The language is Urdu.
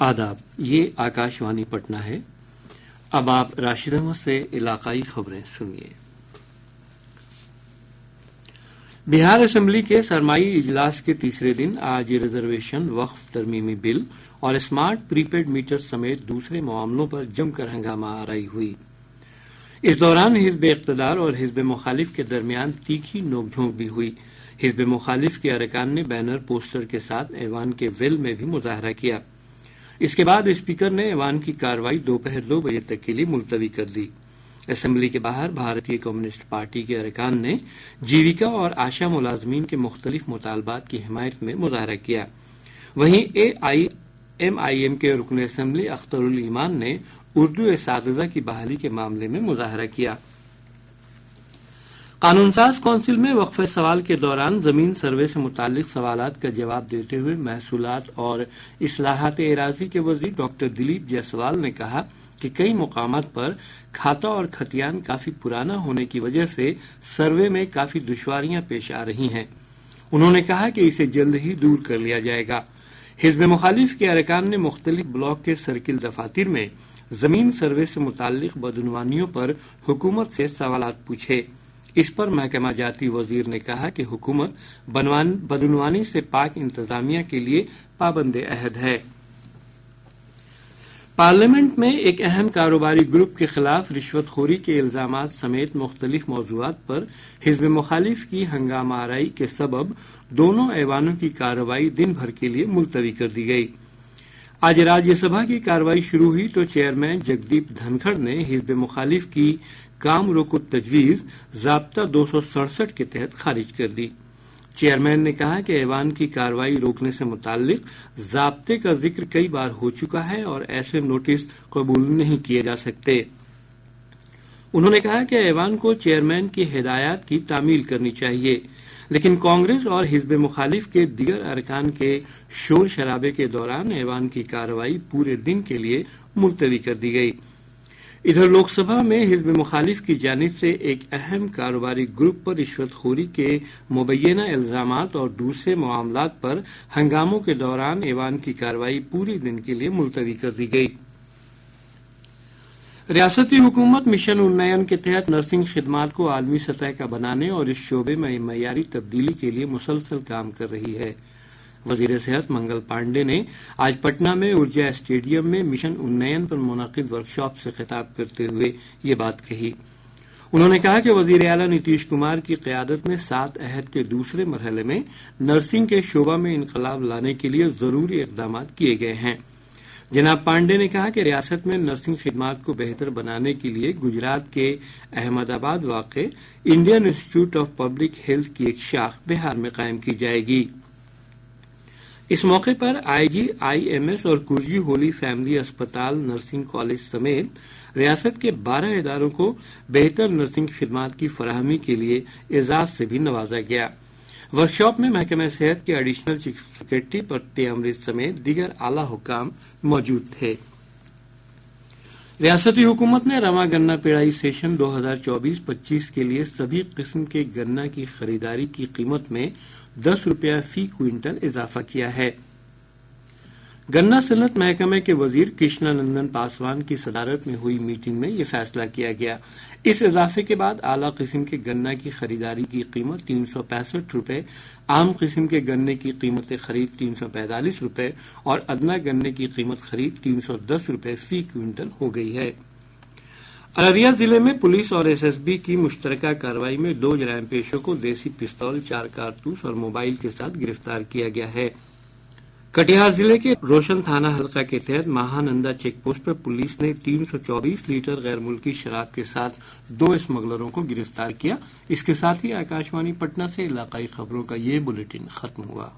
آداب، یہ آکاشوانی پٹنہ ہے۔ اب آپ راشد احمد سے علاقائی خبریں سنیے۔ بہار اسمبلی کے سرمائی اجلاس کے تیسرے دن آج ریزرویشن، وقف ترمیمی بل اور اسمارٹ پری پیڈ میٹر سمیت دوسرے معاملوں پر جم کر ہنگامہ آرائی ہوئی۔ اس دوران حزب اقتدار اور حزب مخالف کے درمیان تیکھی نوک جھونک بھی ہوئی۔ حزب مخالف کے ارکان نے بینر پوسٹر کے ساتھ ایوان کے ویل میں بھی مظاہرہ کیا۔ اس کے بعد اسپیکر نے ایوان کی کارروائی دوپہر 2 بجے تک کے لیے ملتوی کر دی۔ اسمبلی کے باہر بھارتیہ کمیونسٹ پارٹی کے ارکان نے جیویکا اور آشا ملازمین کے مختلف مطالبات کی حمایت میں مظاہرہ کیا۔ وہیں AIMIM کے رکن اسمبلی اختر الایمان نے اردو اساتذہ کی بحالی کے معاملے میں مظاہرہ کیا۔ قانون ساز کونسل میں وقفہ سوال کے دوران زمین سروے سے متعلق سوالات کا جواب دیتے ہوئے محصولات اور اصلاحات اراضی کے وزیر ڈاکٹر دلیپ جیسوال نے کہا کہ کئی مقامات پر کھاتا اور کھتیان کافی پرانا ہونے کی وجہ سے سروے میں کافی دشواریاں پیش آ رہی ہیں۔ انہوں نے کہا کہ اسے جلد ہی دور کر لیا جائے گا۔ حزب مخالف کے ارکان نے مختلف بلاک کے سرکل دفاتر میں زمین سروے سے متعلق بدعنوانیوں پر حکومت سے سوالات پوچھے۔ اس پر محکمہ جاتی وزیر نے کہا کہ حکومت بدعنوانی سے پاک انتظامیہ کے لیے پابند عہد ہے۔ پارلیمنٹ میں ایک اہم کاروباری گروپ کے خلاف رشوت خوری کے الزامات سمیت مختلف موضوعات پر حزب مخالف کی ہنگامہ آرائی کے سبب دونوں ایوانوں کی کارروائی دن بھر کے لیے ملتوی کر دی گئی۔ آج راجیہ سبھا کی کارروائی شروع ہوئی تو چیئرمین جگدیپ دھنکھڑ نے حزب مخالف کی کام روکو تجویز ضابطہ 267 کے تحت خارج کر دی۔ چیئرمین نے کہا کہ ایوان کی کارروائی روکنے سے متعلق ضابطے کا ذکر کئی بار ہو چکا ہے اور ایسے نوٹس قبول نہیں کیے جا سکتے۔ انہوں نے کہا کہ ایوان کو چیئرمین کی ہدایات کی تعمیل کرنی چاہیے، لیکن کانگریس اور حزب مخالف کے دیگر ارکان کے شور شرابے کے دوران ایوان کی کارروائی پورے دن کے لیے ملتوی کر دی گئی۔ ادھر لوک سبھا میں حزب مخالف کی جانب سے ایک اہم کاروباری گروپ پر رشوت خوری کے مبینہ الزامات اور دوسرے معاملات پر ہنگاموں کے دوران ایوان کی کارروائی پورے دن کے لیے ملتوی کر دی گئی۔ ریاستی حکومت مشن انّین کے تحت نرسنگ خدمات کو عالمی سطح کا بنانے اور اس شعبے میں معیاری تبدیلی کے لیے مسلسل کام کر رہی ہے۔ وزیر صحت منگل پانڈے نے آج پٹنہ میں ارجا اسٹیڈیم میں مشن انّین پر منعقد ورکشاپ سے خطاب کرتے ہوئے یہ بات کہی۔ انہوں نے کہا کہ وزیر اعلیٰ نتیش کمار کی قیادت میں 7 عہد کے دوسرے مرحلے میں نرسنگ کے شعبہ میں انقلاب لانے کے لیے ضروری اقدامات کیے گئے ہیں۔ جناب پانڈے نے کہا کہ ریاست میں نرسنگ خدمات کو بہتر بنانے کے لیے گجرات کے احمد آباد واقع انڈین انسٹی ٹیوٹ آف پبلک ہیلتھ کی ایک شاخ بہار میں قائم کی جائے گی۔ اس موقع پر IGIMS اور کرجی ہولی فیملی اسپتال نرسنگ کالج سمیت ریاست کے 12 اداروں کو بہتر نرسنگ خدمات کی فراہمی کے لیے اعزاز سے بھی نوازا گیا۔ ورکشاپ میں محکمہ صحت کے ایڈیشنل چیف سیکرٹری پرتی امرت سمیت دیگر اعلی حکام موجود تھے۔ ریاستی حکومت نے رواں گنا پیرائی سیشن 2024-25 کے لیے سبھی قسم کے گنا کی خریداری کی قیمت میں 10 روپیہ فی کوئنٹل اضافہ کیا ہے۔ گنا صنعت محکمہ کے وزیر کرشنا نندن پاسوان کی صدارت میں ہوئی میٹنگ میں یہ فیصلہ کیا گیا۔ اس اضافے کے بعد اعلیٰ قسم کے گنا کی خریداری کی قیمت 365 روپے، عام قسم کے گنے کی قیمت خرید 345 روپے اور ادنا گنے کی قیمت خرید 310 روپے فی کوئنٹل ہو گئی ہے۔ ارریہ ضلع میں پولیس اور SSB کی مشترکہ کارروائی میں 2 جرائم پیشوں کو دیسی پستول، 4 کارتوس اور موبائل کے ساتھ گرفتار کیا گیا ہے۔ کٹیہار ضلع کے روشن تھانہ حلقہ کے تحت مہانندا چیک پوسٹ پر پولیس نے 324 لیٹر غیر ملکی شراب کے ساتھ 2 اسمگلروں کو گرفتار کیا۔ اس کے ساتھ ہی آکاشوانی پٹنہ سے علاقائی خبروں کا یہ بلیٹن ختم ہوا۔